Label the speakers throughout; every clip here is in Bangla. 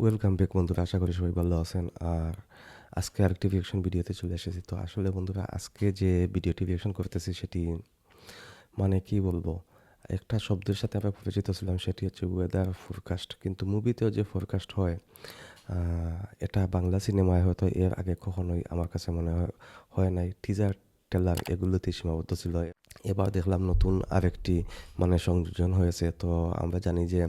Speaker 1: ওয়েলকাম ব্যাক বন্ধুরা, আশা করি সবাই ভালো আছেন। আর আজকে আরেকটি রিয়াকশন ভিডিওতে চলে এসেছি। তো আসলে বন্ধুরা, আজকে যে ভিডিওটি রিয়াকশন করতেছি সেটি মানে কি বলবো, একটা শব্দের সাথে আমরা পরিচিত ছিলাম, সেটি হচ্ছে ওয়েদার ফোরকাস্ট। কিন্তু মুভিতেও যে ফোরকাস্ট হয়, এটা বাংলা সিনেমায় হয়তো এর আগে কখনোই আমার কাছে মনে হয় নাই। টিজার, ট্রেলার এগুলোতেই সীমাবদ্ধ ছিল। এবার দেখলাম নতুন আরেকটি মানে সংযোজন হয়েছে। তো আমরা জানি যে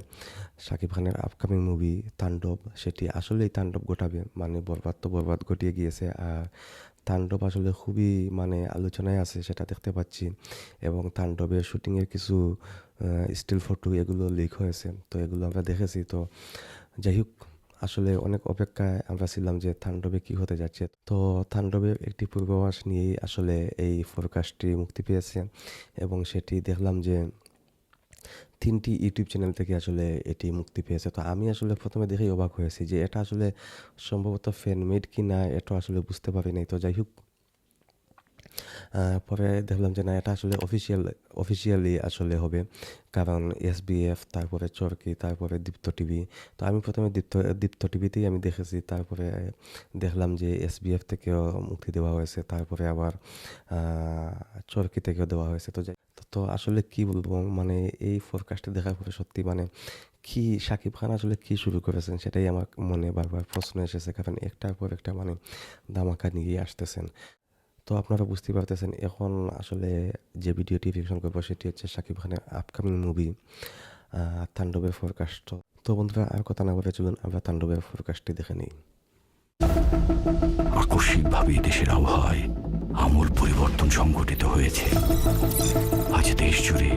Speaker 1: শাকিব খানের আপকামিং মুভি তাণ্ডব, সেটি আসলেই তাণ্ডব ঘটাবে। মানে বরবাদ তো বরবাদ ঘটিয়ে গিয়েছে, আর তাণ্ডব আসলে খুবই মানে আলোচনায় আছে, সেটা দেখতে পাচ্ছি। এবং তাণ্ডবের শুটিংয়ের কিছু স্টিল ফটো এগুলো লিক হয়েছে, তো এগুলো আমরা দেখেছি। তো যাই হোক, আসলে অনেক অপেক্ষায় আমরা ছিলাম যে তাণ্ডবে কি হতে যাচ্ছে। তো তাণ্ডবের একটি পূর্বাভাস নিয়েই আসলে এই ফোরকাস্টটি মুক্তি পেয়েছে, এবং সেটি দেখলাম যে ৩টি ইউটিউব চ্যানেল থেকে আসলে এটি মুক্তি পেয়েছে। তো আমি আসলে প্রথমে দেখেই অবাক হয়েছি যে এটা আসলে সম্ভবত ফ্যান মেড কি না, এটা আসলে বুঝতে পারি নাই। তো যাই হোক, পরে দেখলাম যে না, এটা আসলে অফিসিয়ালি আসলে হবে। কারণ এসবিএফ, তারপরে চরকি, তারপরে দীপ্ত টিভি। তো আমি প্রথমে দীপ্ত টিভিতেই আমি দেখেছি, তারপরে দেখলাম যে এসবিএফ থেকেও মুক্তি দেওয়া হয়েছে, তারপরে আবার চরকি থেকেও দেওয়া হয়েছে। তো আসলে কি বলবো, মানে এই ফোরকাস্টে দেখার পরে সত্যি মানে কি শাকিব খান আসলে কি শুরু করেছেন সেটাই আমার মনে বারবার প্রশ্ন এসেছে। কারণ একটার পর একটা মানে ধামাকা নিয়ে আসতেছেন। তো আপনারা বুঝতে পারতেছেন এখন আসলে যে ভিডিওটি রিভিশন করবো সেটি হচ্ছে শাকিব খানের আপকামিং মুভি তাণ্ডবের ফোরকাস্ট। তো বন্ধুরা, আর কথা না বলে চলুন আমরা তাণ্ডবের ফোরকাস্টটি দেখে নিই।
Speaker 2: আকস্মিকভাবে দেশের আবহাওয়ায় আমূল পরিবর্তন সংঘটিত হয়েছে। আজ দেশ জুড়ে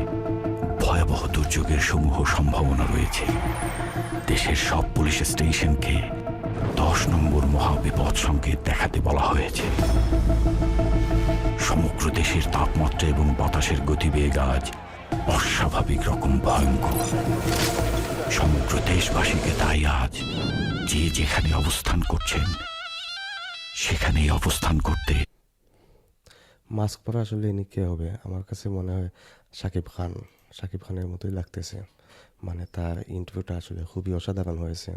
Speaker 2: ভয়াবহ দুর্যোগের সমূহ সম্ভাবনা রয়েছে। দেশের সব পুলিশ স্টেশনকে 10 নম্বর মহাবিপদ সংকেত দেখাতে বলা হয়েছে। সমগ্র দেশের তাপমাত্রা এবং বাতাসের গতিবেগ আজ অস্বাভাবিক রকম ভয়ঙ্কর। সমগ্র দেশবাসীকে তাই আজ যে যেখানে অবস্থান করছেন সেখানেই অবস্থান করতে।
Speaker 1: মাস্ক পরা আসলে ইনি কে হবে? আমার কাছে মনে হয় শাকিব খানের মতোই লাগতেছে। মানে তার ইন্টারভিউটা আসলে খুবই অসাধারণ হয়েছে।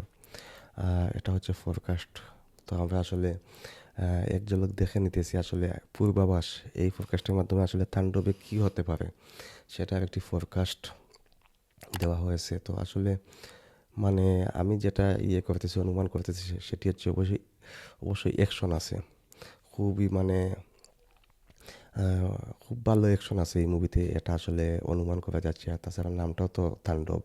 Speaker 1: এটা হচ্ছে ফোরকাস্ট। তো আমরা আসলে এক ঝলক দেখে নিতেছি আসলে পূর্বাভাস। এই ফোরকাস্টের মাধ্যমে আসলে তাণ্ডবে কি হতে পারে সেটার একটি ফোরকাস্ট দেওয়া হয়েছে। তো আসলে মানে আমি যেটা করতেছি, অনুমান করতেছি, সেটি হচ্ছে অবশ্যই অ্যাকশন আছে। খুবই মানে খুব ভালো অ্যাকশন আছে এই মুভিতে, এটা আসলে অনুমান করা যাচ্ছে। আর তাছাড়া নামটাও তো তাণ্ডব।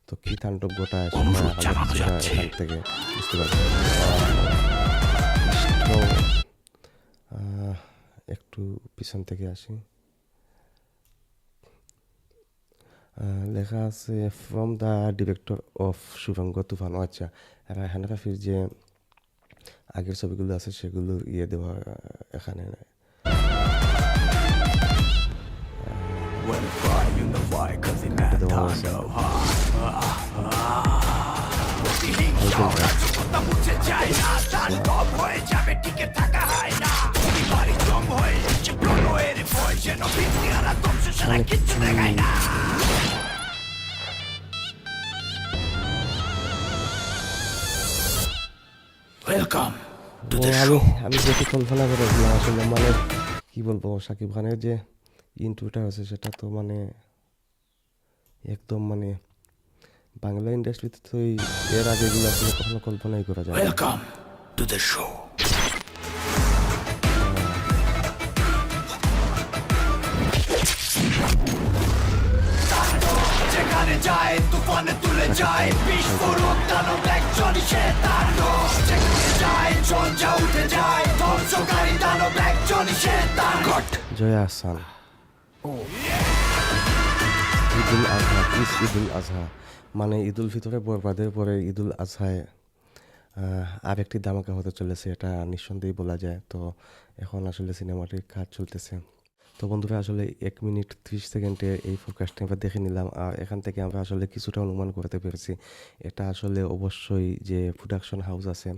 Speaker 1: তো কি তাণ্ডব ঘটায় সেটা
Speaker 2: অনুরোধ
Speaker 1: আমরা
Speaker 2: জানানো
Speaker 1: কিছুটা
Speaker 2: যাচ্ছে
Speaker 1: এখান থেকে বুঝতে পারছি। তো একটু পিছন থেকে আসি। লেখা আছে ফ্রম দ্য ডিরেক্টর অফ সুরঙ্গ তুফান। আচ্ছা, রায়হান রাফির যে আগের ছবিগুলো আছে সেগুলো দেওয়া এখানে এটা দেওয়া হয়েছে।
Speaker 2: ওয়েলকাম টু
Speaker 1: ও
Speaker 2: দ্য
Speaker 1: আমি
Speaker 2: শো।
Speaker 1: আমি যেটি কল্পনা করেছিলাম আসলে মানে কি বলবো, শাকিব খানের যে ইন্ট্রোটা আছে সেটা তো মানে একদম মানে বাংলা ইন্ডাস্ট্রিতে তো এর আগে এগুলো আসলে কখনো কল্পনাই করা যায় না।
Speaker 2: Welcome to the show. যেখানে যায় তুফানে তুলে যায় বিস্ফোরক দানব একজনই সে তাণ্ডব। যেখানে যায় ঝঞ্ঝা উঠে যায় ধ্বংসকারী দানব একজনই সে তাণ্ডব।
Speaker 1: জয়া আহসান। ঈদুল আজহা, ঈদুল আজহা মানে ঈদুল ফিতরে বরবাদের পরে ঈদুল আজহায় আর একটি ধামাকা হতে চলেছে, এটা নিঃসন্দেহে বলা যায়। তো এখন আসলে সিনেমাটির কাজ চলতেছে। তো বন্ধুরা আসলে ১ মিনিট ৩০ সেকেন্ডে এই ফোরকাস্টটি আমরা দেখে নিলাম। আর এখান থেকে আমরা আসলে কিছুটা অনুমান করতে পেরেছি। এটা আসলে অবশ্যই যে প্রোডাকশন হাউস আছে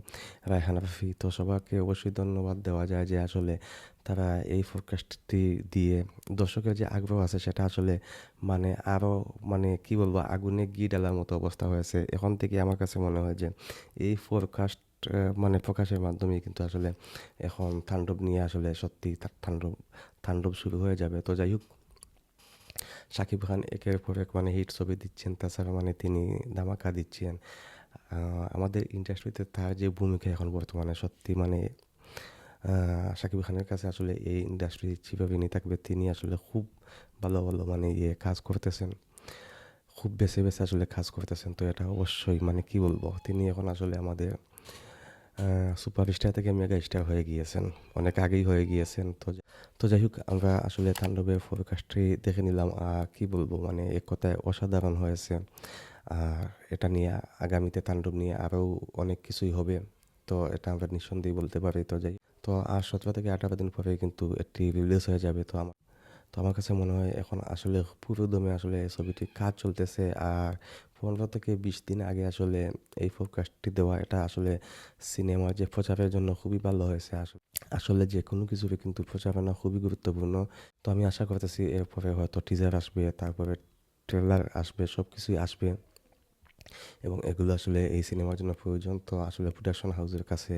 Speaker 1: রায়হান রাফি, তো সবাইকে অবশ্যই ধন্যবাদ দেওয়া যায় যে আসলে তারা এই ফোরকাস্টটি দিয়ে দর্শকের যে আগ্রহ আছে সেটা আসলে মানে আরও মানে কি বলবো আগুনে ঘি ঢালার মতো অবস্থা হয়েছে। এখন থেকে আমার কাছে মনে হয় যে এই ফোরকাস্ট মানে প্রকাশের মাধ্যমেই কিন্তু আসলে এখন তাণ্ডব নিয়ে আসলে সত্যি তাণ্ডব তাণ্ডব শুরু হয়ে যাবে। তো যাই হোক, শাকিব খান একের পর এক মানে হিট ছবি দিচ্ছেন, তাছাড়া মানে তিনি ধামাকা দিচ্ছেন। আমাদের ইন্ডাস্ট্রিতে তার যে ভূমিকা এখন বর্তমানে সত্যি মানে শাকিব খানের কাছে আসলে এই ইন্ডাস্ট্রি যেভাবে নিয়ে থাকবে, তিনি আসলে খুব ভালো ভালো মানে কাজ করতেছেন, খুব বেছে বেছে আসলে কাজ করতেছেন। তো এটা অবশ্যই মানে কি বলবো, তিনি এখন আসলে আমাদের সুপারস্টার থেকে মেগা স্টার হয়ে গিয়েছেন, অনেক আগেই হয়ে গিয়েছেন। তো যাই হোক, আমরা আসলে তাণ্ডবের ফোরকাস্টটি দেখে নিলাম। কি বলবো মানে এক কথায় অসাধারণ হয়েছে। আর এটা নিয়ে আগামীতে তাণ্ডব নিয়ে আরও অনেক কিছুই হবে, তো এটা আমরা নিঃসন্দেহে বলতে পারি। তো আর ১৭ থেকে ১৮ দিন পরে কিন্তু এটি রিলিজ হয়ে যাবে। তো আমার কাছে মনে হয় এখন আসলে পুরো দমে আসলে ছবিটির কাজ চলতেছে। আর ১৫ থেকে ২০ দিন আগে আসলে এই ফোরকাস্টটি দেওয়া, এটা আসলে সিনেমার যে প্রচারের জন্য খুবই ভালো হয়েছে। আসলে যে কোনো কিছুরই কিন্তু প্রচারণা খুবই গুরুত্বপূর্ণ। তো আমি আশা করতেছি এরপরে হয়তো টিজার আসবে, তারপরে ট্রেলার আসবে, সব কিছুই আসবে এবং এগুলো আসলে এই সিনেমার জন্য প্রয়োজন। তো আসলে প্রোডাকশন হাউসের কাছে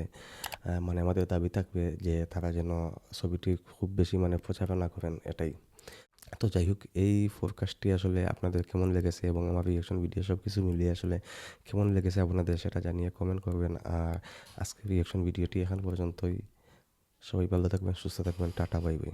Speaker 1: মানে আমাদের দাবি থাকবে যে তারা যেন ছবিটি খুব বেশি মানে প্রচারণা করেন, এটাই। তো যাই হোক, এই ফোরকাস্টটি আসলে আপনাদের কেমন লেগেছে এবং আমার রিয়াকশন ভিডিও সব কিছু মিলিয়ে আসলে কেমন লেগেছে আপনাদের, সেটা জানিয়ে কমেন্ট করবেন। আর আজকের রিয়াকশন ভিডিওটি এখন পর্যন্তই। সবাই ভালো থাকবেন, সুস্থ থাকবেন, টাটা, বাই বাই।